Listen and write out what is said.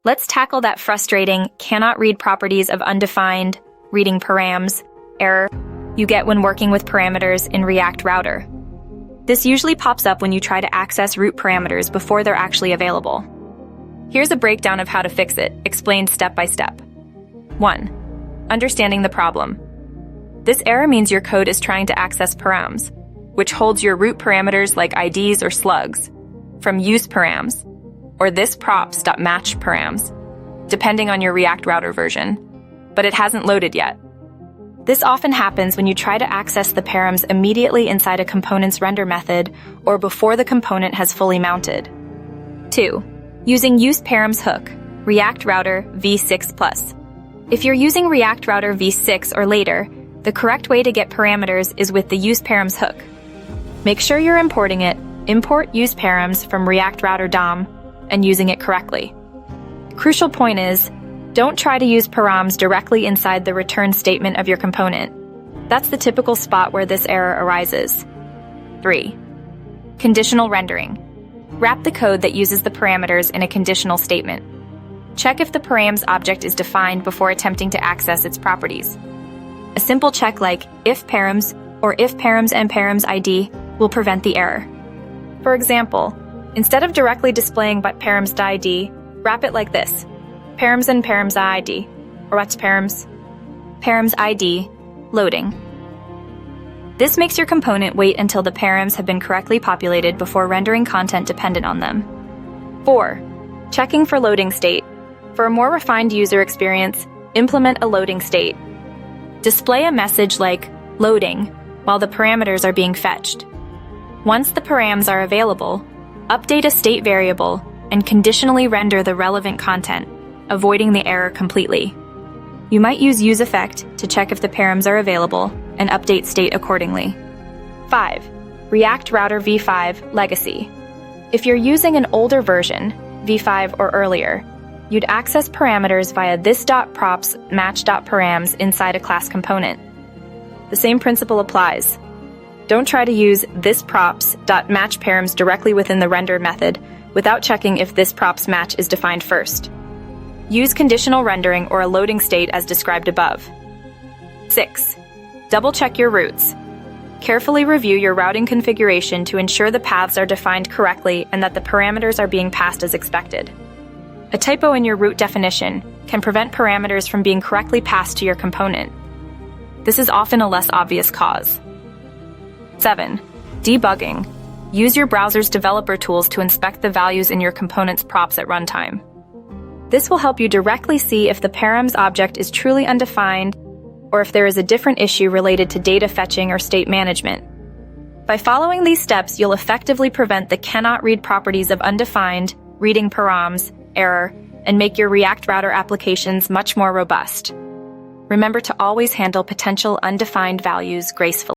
Let's tackle that frustrating cannot read properties of undefined reading params error you get when working with parameters in React Router. This usually pops up when you try to access root parameters before they're actually available. Here's a breakdown of how to fix it, explained step by step. 1. Understanding the problem. This error means your code is trying to access params, which holds your root parameters like IDs or slugs, from use params, or this props.match params, depending on your React Router version, but it hasn't loaded yet. This often happens when you try to access the params immediately inside a component's render method or before the component has fully mounted. 2. Using useParams hook, React Router v6+. If you're using React Router v6 or later, the correct way to get parameters is with the useParams hook. Make sure you're importing it, import useParams from React Router DOM, and using it correctly. Crucial point is, don't try to use params directly inside the return statement of your component. That's the typical spot where this error arises. 3. Conditional rendering. Wrap the code that uses the parameters in a conditional statement. Check if the params object is defined before attempting to access its properties. A simple check like if params or if params and params ID will prevent the error. For example, instead of directly displaying but params ID, wrap it like this: params and params ID, or what's params? Params ID, loading. This makes your component wait until the params have been correctly populated before rendering content dependent on them. 4. Checking for loading state. For a more refined user experience, implement a loading state. Display a message like loading while the parameters are being fetched. Once the params are available, update a state variable and conditionally render the relevant content, avoiding the error completely. You might use useEffect to check if the params are available and update state accordingly. 5. React Router v5 Legacy. If you're using an older version, v5 or earlier, you'd access parameters via this.props match.params inside a class component. The same principle applies. Don't try to use thisProps.matchParams directly within the render method without checking if thisPropsMatch is defined first. Use conditional rendering or a loading state as described above. 6. Double-check your routes. Carefully review your routing configuration to ensure the paths are defined correctly and that the parameters are being passed as expected. A typo in your route definition can prevent parameters from being correctly passed to your component. This is often a less obvious cause. 7. Debugging. Use your browser's developer tools to inspect the values in your component's props at runtime. This will help you directly see if the params object is truly undefined or if there is a different issue related to data fetching or state management. By following these steps, you'll effectively prevent the cannot read properties of undefined reading params error and make your React Router applications much more robust. Remember to always handle potential undefined values gracefully.